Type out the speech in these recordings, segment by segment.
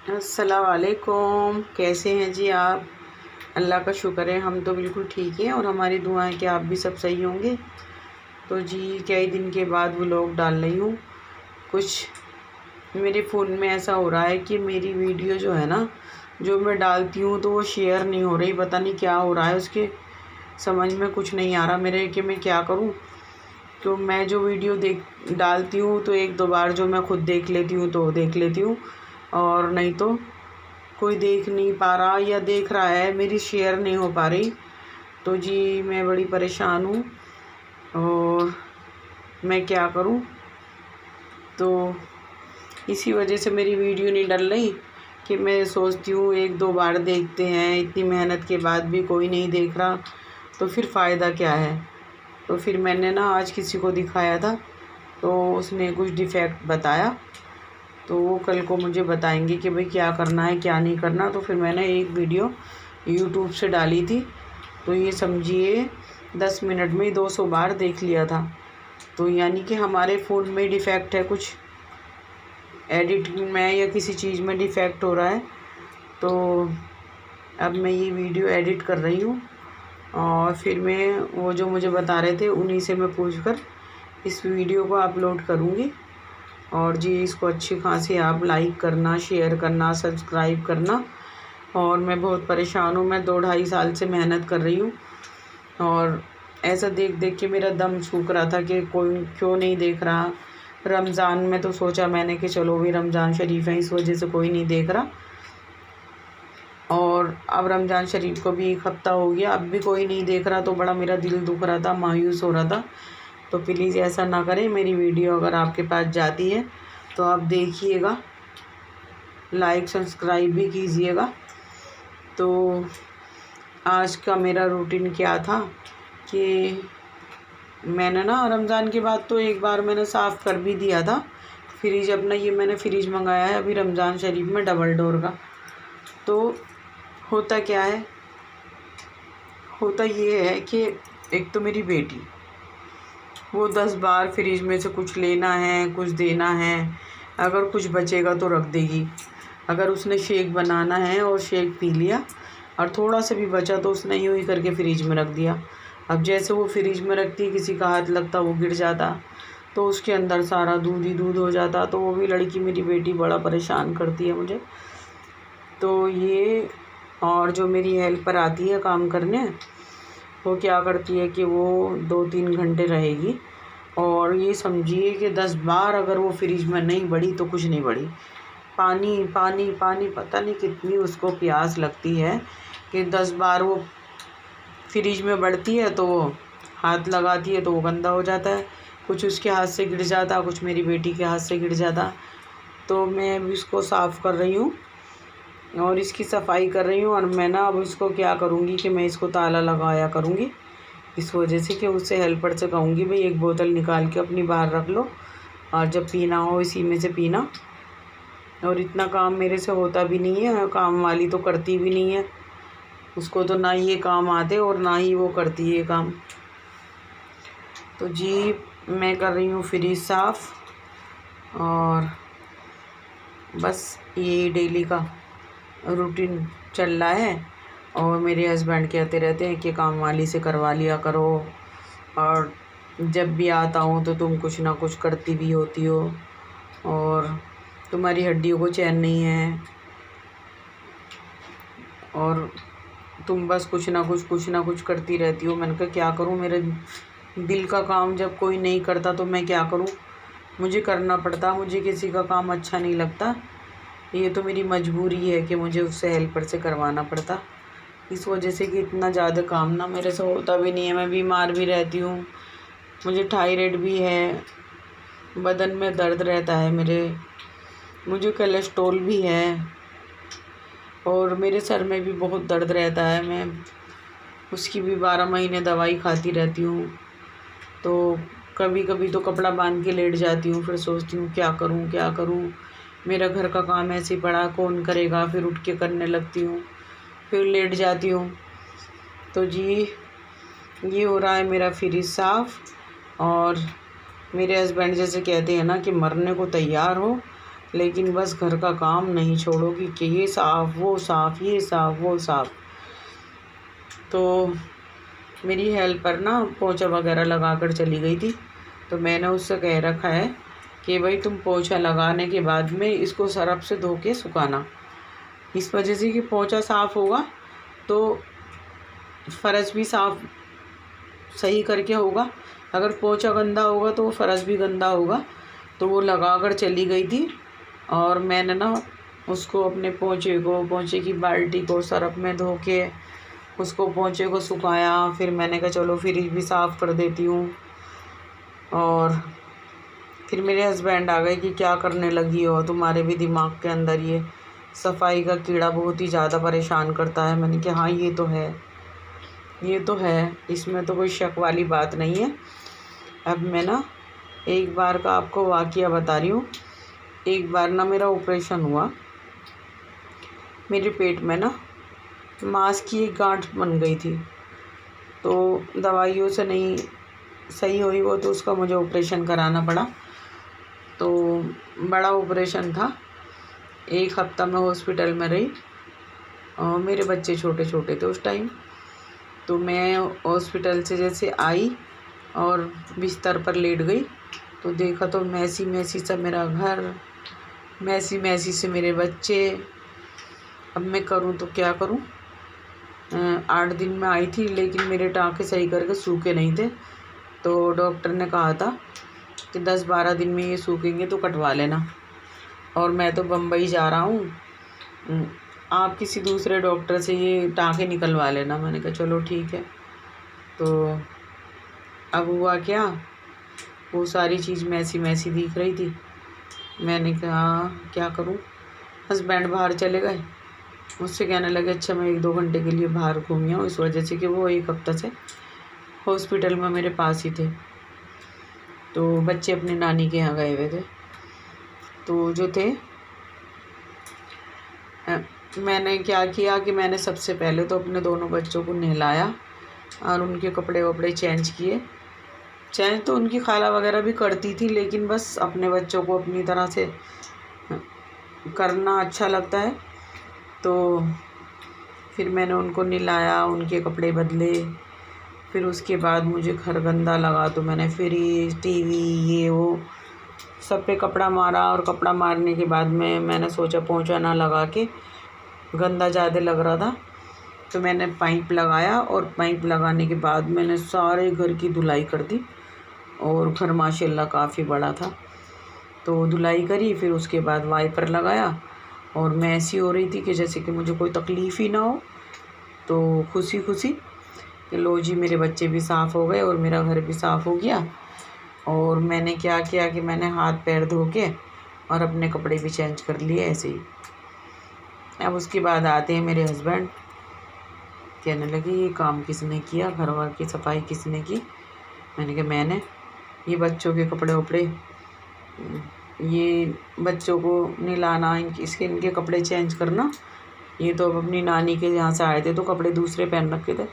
अस्सलाम वालेकुम। कैसे हैं जी आप? अल्लाह का शुक्र है, हम तो बिल्कुल ठीक हैं और हमारी दुआएं कि आप भी सब सही होंगे। तो जी कई दिन के बाद व्लॉग डाल रही हूँ। कुछ मेरे फ़ोन में ऐसा हो रहा है कि मेरी वीडियो जो है ना, जो मैं डालती हूँ तो वो शेयर नहीं हो रही। पता नहीं क्या हो रहा है, उसके समझ में कुछ नहीं आ रहा मेरे कि मैं क्या करूँ। तो मैं जो वीडियो डालती हूँ तो एक दो बार जो मैं खुद देख लेती हूँ तो देख लेती हूँ, और नहीं तो कोई देख नहीं पा रहा या देख रहा है, मेरी शेयर नहीं हो पा रही। तो जी मैं बड़ी परेशान हूँ और मैं क्या करूँ। तो इसी वजह से मेरी वीडियो नहीं डल रही कि मैं सोचती हूँ एक दो बार देखते हैं, इतनी मेहनत के बाद भी कोई नहीं देख रहा तो फिर फ़ायदा क्या है। तो फिर मैंने ना आज किसी को दिखाया था तो उसने कुछ डिफ़ेक्ट बताया, तो वो कल को मुझे बताएंगे कि भाई क्या करना है क्या नहीं करना। तो फिर मैंने एक वीडियो यूट्यूब से डाली थी, तो ये समझिए 10 मिनट में ही 200 बार देख लिया था। तो यानी कि हमारे फ़ोन में डिफ़ेक्ट है, कुछ एडिटिंग में या किसी चीज़ में डिफ़ेक्ट हो रहा है। तो अब मैं ये वीडियो एडिट कर रही हूँ और फिर मैं वो जो मुझे बता रहे थे उन्हीं से मैं पूछ कर इस वीडियो को अपलोड करूँगी। और जी इसको अच्छी खासी आप लाइक करना, शेयर करना, सब्सक्राइब करना। और मैं बहुत परेशान हूँ, मैं 2-2.5 साल से मेहनत कर रही हूँ और ऐसा देख देख के मेरा दम सूख रहा था कि कोई क्यों नहीं देख रहा। रमज़ान में तो सोचा मैंने कि चलो भी रमज़ान शरीफ है, इस वजह से कोई नहीं देख रहा। और अब रमज़ान शरीफ को भी 1 हफ़्ता हो गया, अब भी कोई नहीं देख रहा, तो बड़ा मेरा दिल दुख रहा था, मायूस हो रहा था। तो प्लीज़ ऐसा ना करें, मेरी वीडियो अगर आपके पास जाती है तो आप देखिएगा, लाइक सब्सक्राइब भी कीजिएगा। तो आज का मेरा रूटीन क्या था कि मैंने ना रमज़ान के बाद तो एक बार मैंने साफ़ कर भी दिया था फ्रिज अपना। ये मैंने फ्रिज मंगाया है अभी रमज़ान शरीफ में, डबल डोर का। तो होता क्या है, होता ये है कि एक तो मेरी बेटी वो 10 बार फ्रिज में से कुछ लेना है, कुछ देना है, अगर कुछ बचेगा तो रख देगी। अगर उसने शेक बनाना है और शेक पी लिया और थोड़ा सा भी बचा तो उसने यूँ ही करके फ्रिज में रख दिया। अब जैसे वो फ्रिज में रखती है, किसी का हाथ लगता वो गिर जाता, तो उसके अंदर सारा दूध ही दूध हो जाता। तो वो भी लड़की मेरी बेटी बड़ा परेशान करती है मुझे। तो ये और जो मेरी हेल्पर आती है काम करने, वो क्या करती है कि वो 2-3 घंटे रहेगी और ये समझिए कि 10 बार अगर वो फ्रिज में नहीं बढ़ी तो कुछ नहीं बढ़ी। पानी पानी पानी, पता नहीं कितनी उसको प्यास लगती है कि 10 बार वो फ्रिज में बढ़ती है तो वो हाथ लगाती है तो वो गंदा हो जाता है, कुछ उसके हाथ से गिर जाता, कुछ मेरी बेटी के हाथ से गिर जाता। तो मैं अभी इसको साफ़ कर रही हूँ और इसकी सफाई कर रही हूँ। और मैं ना अब इसको क्या करूँगी कि मैं इसको ताला लगाया करूँगी, इस वजह से कि उससे हेल्पर से कहूँगी भाई एक बोतल निकाल के अपनी बाहर रख लो और जब पीना हो इसी में से पीना। और इतना काम मेरे से होता भी नहीं है, काम वाली तो करती भी नहीं है, उसको तो ना ये काम आते और ना ही वो करती है काम। तो जी मैं कर रही हूँ फ्रिज साफ़ और बस ये डेली का रूटीन चल रहा है। और मेरे हस्बैंड कहते रहते हैं कि काम वाली से करवा लिया करो, और जब भी आता हूँ तो तुम कुछ ना कुछ करती भी होती हो और तुम्हारी हड्डियों को चैन नहीं है और तुम बस कुछ ना कुछ करती रहती हो। मैंने कहा क्या करूँ, मेरे दिल का काम जब कोई नहीं करता तो मैं क्या करूँ, मुझे करना पड़ता। मुझे किसी का काम अच्छा नहीं लगता, ये तो मेरी मजबूरी है कि मुझे उससे हेल्पर से करवाना पड़ता। इस वजह से कि इतना ज़्यादा काम ना मेरे से होता भी नहीं है, मैं बीमार भी रहती हूँ, मुझे थायराइड भी है, बदन में दर्द रहता है मेरे, मुझे कोलेस्ट्रॉल भी है और मेरे सर में भी बहुत दर्द रहता है। मैं उसकी भी 12 महीने दवाई खाती रहती हूँ। तो कभी कभी तो कपड़ा बांध के लेट जाती हूँ, फिर सोचती हूँ क्या करूँ क्या करूँ, मेरा घर का काम ऐसे ही पड़ा कौन करेगा, फिर उठ के करने लगती हूँ, फिर लेट जाती हूँ। तो जी ये हो रहा है मेरा फ्रिज साफ़। और मेरे हस्बैंड जैसे कहते हैं ना कि मरने को तैयार हो लेकिन बस घर का काम नहीं छोड़ोगी कि ये साफ़ वो साफ़, ये साफ़ वो साफ़। तो मेरी हेल्पर ना पोंछा वगैरह लगा कर चली गई थी, तो मैंने उससे कह रखा है कि भाई तुम पोंछा लगाने के बाद में इसको सरफ से धो के सुखाना। इस वजह से कि पोंछा साफ़ होगा तो फ़र्श भी साफ़ सही करके होगा, अगर पोंछा गंदा होगा तो वो फ़र्श भी गंदा होगा। तो वो लगा कर चली गई थी और मैंने ना उसको अपने पोंछे की बाल्टी को सरफ में धो के उसको पोंछे को सुखाया। फिर मैंने कहा चलो फ्रिज भी साफ़ कर देती हूँ। और फिर मेरे हस्बैंड आ गए कि क्या करने लगी हो, तुम्हारे भी दिमाग के अंदर ये सफाई का कीड़ा बहुत ही ज़्यादा परेशान करता है। मैंने कहा हाँ ये तो है, ये तो है, इसमें तो कोई शक वाली बात नहीं है। अब मैं ना एक बार का आपको वाक़या बता रही हूँ। एक बार ना मेरा ऑपरेशन हुआ, मेरे पेट में ना मांस की एक गांठ बन गई थी, तो दवाइयों से नहीं सही हुई वो, तो उसका मुझे ऑपरेशन कराना पड़ा। तो बड़ा ऑपरेशन था, 1 हफ़्ता मैं हॉस्पिटल में रही और मेरे बच्चे छोटे छोटे थे उस टाइम। तो मैं हॉस्पिटल से जैसे आई और बिस्तर पर लेट गई तो देखा तो मैसी मैसी सा मेरा घर, मैसी मैसी से मेरे बच्चे। अब मैं करूं तो क्या करूं। 8 दिन में आई थी लेकिन मेरे टाँके सही करके सूखे नहीं थे, तो डॉक्टर ने कहा था कि 10-12 दिन में ये सूखेंगे तो कटवा लेना। और मैं तो बम्बई जा रहा हूँ, आप किसी दूसरे डॉक्टर से ये टाँके निकलवा लेना। मैंने कहा चलो ठीक है। तो अब हुआ क्या, वो सारी चीज़ मैसी मैसी दिख रही थी। मैंने कहा क्या करूं। हस्बैंड बाहर चले गए, मुझसे कहने लगे अच्छा मैं 1-2 घंटे के लिए बाहर घूमी हूँ, इस वजह से कि वो 1 हफ़्ता से हॉस्पिटल में मेरे पास ही थे। तो बच्चे अपनी नानी के यहाँ गए हुए थे। तो जो थे मैंने क्या किया कि मैंने सबसे पहले तो अपने दोनों बच्चों को नहलाया और उनके कपड़े वपड़े चेंज किए। चेंज तो उनकी खाला वगैरह भी करती थी, लेकिन बस अपने बच्चों को अपनी तरह से करना अच्छा लगता है। तो फिर मैंने उनको नहलाया, उनके कपड़े बदले। फिर उसके बाद मुझे घर गंदा लगा तो मैंने फ्रिज, टीवी, ये वो सब पे कपड़ा मारा। और कपड़ा मारने के बाद में मैंने सोचा पोंछा ना लगा के गंदा ज़्यादा लग रहा था, तो मैंने पाइप लगाया। और पाइप लगाने के बाद मैंने सारे घर की धुलाई कर दी। और घर माशाल्लाह काफ़ी बड़ा था, तो धुलाई करी। फिर उसके बाद वाइपर लगाया और मैं ऐसी हो रही थी कि जैसे कि मुझे कोई तकलीफ़ ही ना हो। तो खुशी खुशी कि लो जी मेरे बच्चे भी साफ़ हो गए और मेरा घर भी साफ़ हो गया। और मैंने क्या किया कि मैंने हाथ पैर धो के और अपने कपड़े भी चेंज कर लिए ऐसे ही। अब उसके बाद आते हैं मेरे हस्बैंड, कहने लगे ये काम किसने किया, घर वर की सफाई किसने की। मैंने कहा मैंने। ये बच्चों के कपड़े वपड़े, ये बच्चों को नहलाना, इनके कपड़े चेंज करना, ये तो अब अपनी नानी के यहाँ से आए थे तो कपड़े दूसरे पहन रखे थे,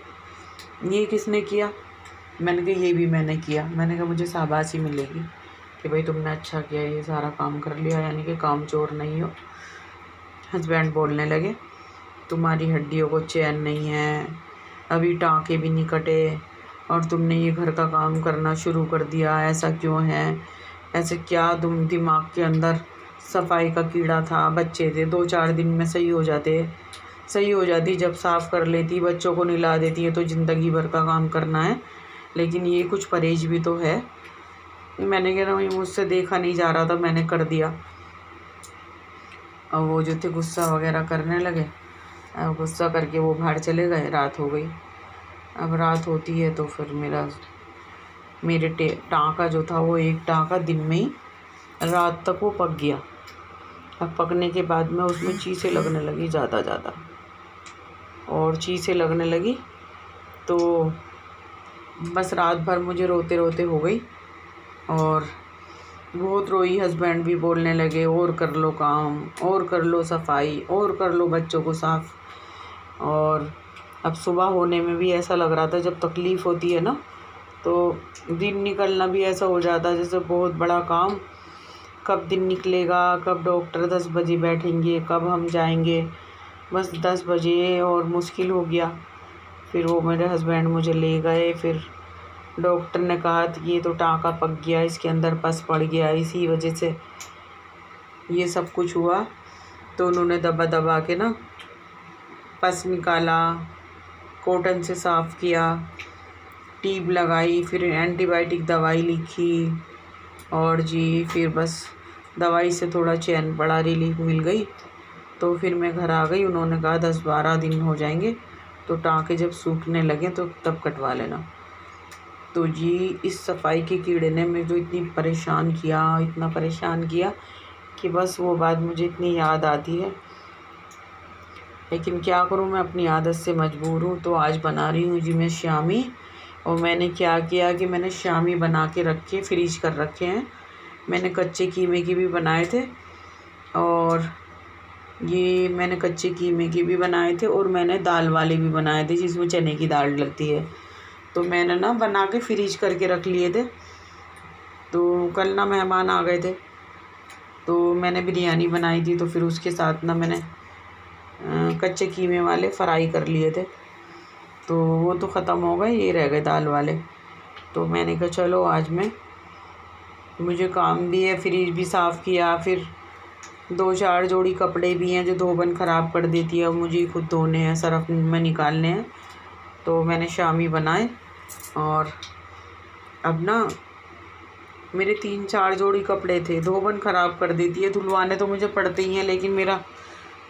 ये किसने किया। मैंने कहा ये भी मैंने किया। मैंने कहा मुझे शाबाशी मिलेगी कि भाई तुमने अच्छा किया, ये सारा काम कर लिया, यानी कि काम चोर नहीं हो। हस्बैंड बोलने लगे तुम्हारी हड्डियों को चैन नहीं है, अभी टाँके भी नहीं कटे और तुमने ये घर का काम करना शुरू कर दिया, ऐसा क्यों है, ऐसे क्या तुम दिमाग के अंदर सफाई का कीड़ा था। बच्चे थे 2-4 दिन में सही हो जाती, जब साफ़ कर लेती, बच्चों को नहला देती है तो ज़िंदगी भर का काम करना है, लेकिन ये कुछ परहेज भी तो है। मैंने कहा ना मुझसे देखा नहीं जा रहा था, मैंने कर दिया। और वो जो थे गुस्सा वगैरह करने लगे, अब गुस्सा करके वो बाहर चले गए। रात हो गई। अब रात होती है तो फिर मेरे टाँका जो था वो एक टाँका दिन में ही रात तक वो पक गया। अब पकने के बाद में उसमें चीसें लगने लगी ज़्यादा, और चीसें लगने लगी तो बस रात भर मुझे रोते रोते हो गई और बहुत रोई। हस्बैंड भी बोलने लगे और कर लो काम, और कर लो सफाई, और कर लो बच्चों को साफ़। और अब सुबह होने में भी ऐसा लग रहा था, जब तकलीफ़ होती है ना तो दिन निकलना भी ऐसा हो जाता है जैसे बहुत बड़ा काम कब दिन निकलेगा, कब डॉक्टर 10 बजे बैठेंगे, कब हम जाएंगे। बस 10 बजे और मुश्किल हो गया। फिर वो मेरे हस्बैंड मुझे ले गए। फिर डॉक्टर ने कहा कि ये तो टाँका पक गया, इसके अंदर पस पड़ गया, इसी वजह से ये सब कुछ हुआ। तो उन्होंने दबा दबा के ना पस निकाला, कॉटन से साफ़ किया, टीब लगाई, फिर एंटीबायोटिक दवाई लिखी और जी फिर बस दवाई से थोड़ा चैन पड़ा, रिलीफ मिल गई। तो फिर मैं घर आ गई। उन्होंने कहा 10-12 दिन हो जाएंगे, तो टाँके जब सूखने लगे तो तब कटवा लेना। तो जी इस सफाई के कीड़े ने मुझे तो इतनी परेशान किया, इतना परेशान किया कि बस वो बात मुझे इतनी याद आती है। लेकिन क्या करूँ, मैं अपनी आदत से मजबूर हूँ। तो आज बना रही हूँ जी मैं शामी। और मैंने क्या किया कि मैंने शामी बना के रखे, फ्रीज कर रखे हैं। मैंने कच्चे कीमे के भी बनाए थे और ये मैंने कच्चे कीमे के भी बनाए थे और मैंने दाल वाले भी बनाए थे जिसमें चने की दाल लगती है। तो मैंने ना बना के फ्रीज करके रख लिए थे। तो कल ना मेहमान आ गए थे, तो मैंने बिरयानी बनाई थी, तो फिर उसके साथ ना मैंने कच्चे कीमे वाले फ्राई कर लिए थे। तो वो तो ख़त्म हो गए, ये रह गए दाल वाले। तो मैंने कहा चलो आज मुझे काम भी है, फ्रिज भी साफ़ किया, फिर 2-4 जोड़ी कपड़े भी हैं जो धोबन ख़राब कर देती है, मुझे खुद धोने हैं, सर्फ में निकालने हैं। तो मैंने शामी बनाए और अब ना मेरे 3-4 जोड़ी कपड़े थे, धोबन ख़राब कर देती है। धुलवाने तो मुझे पड़ते ही हैं, लेकिन मेरा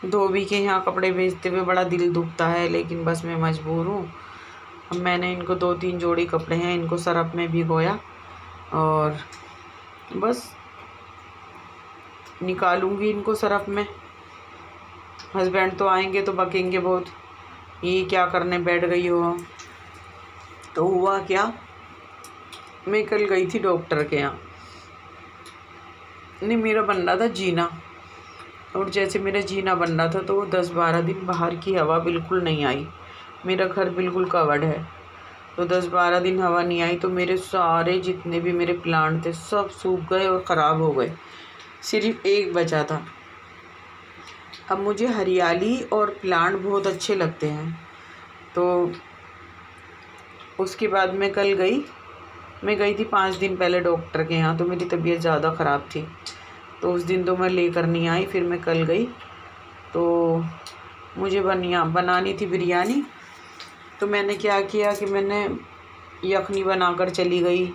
धोबी के यहाँ कपड़े बेचते हुए बड़ा दिल दुखता है, लेकिन बस मैं मजबूर हूँ। अब मैंने इनको 2-3 जोड़ी कपड़े हैं, इनको सरफ में भिगोया और बस निकालूंगी इनको सरफ में। हस्बैंड तो आएंगे तो बकेंगे बहुत, ये क्या करने बैठ गई हो। तो हुआ क्या, मैं कल गई थी डॉक्टर के यहाँ। नहीं, मेरा बन रहा था जीना, और जैसे मेरा जीना बन रहा था तो वो 10-12 दिन बाहर की हवा बिल्कुल नहीं आई। मेरा घर बिल्कुल कवर्ड है, तो 10-12 दिन हवा नहीं आई, तो मेरे सारे जितने भी मेरे प्लांट थे सब सूख गए और ख़राब हो गए। सिर्फ एक बचा था। अब मुझे हरियाली और प्लांट बहुत अच्छे लगते हैं। तो उसके बाद मैं गई थी 5 दिन पहले डॉक्टर के यहाँ। तो मेरी तबीयत ज़्यादा ख़राब थी, तो उस दिन तो मैं लेकर नहीं आई। फिर मैं कल गई तो मुझे बनानी थी बिरयानी। तो मैंने क्या किया कि मैंने यखनी बनाकर चली गई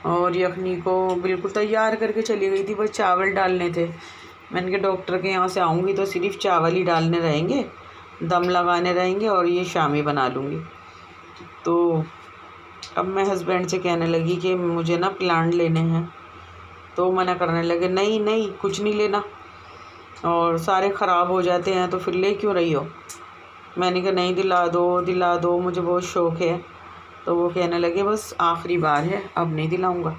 और यखनी को बिल्कुल तैयार करके चली गई थी, बस चावल डालने थे। मैंने कहा डॉक्टर के यहाँ से आऊँगी तो सिर्फ चावल ही डालने रहेंगे, दम लगाने रहेंगे और ये शामी बना लूँगी। तो अब मैं हस्बैंड से कहने लगी कि मुझे ना प्लांट लेने हैं, तो मना करने लगे, नहीं नहीं कुछ नहीं लेना, और सारे ख़राब हो जाते हैं तो फिर ले क्यों रही हो। मैंने कहा नहीं, दिला दो, मुझे बहुत शौक़ है। तो वो कहने लगे बस आखिरी बार है, अब नहीं दिलाऊंगा।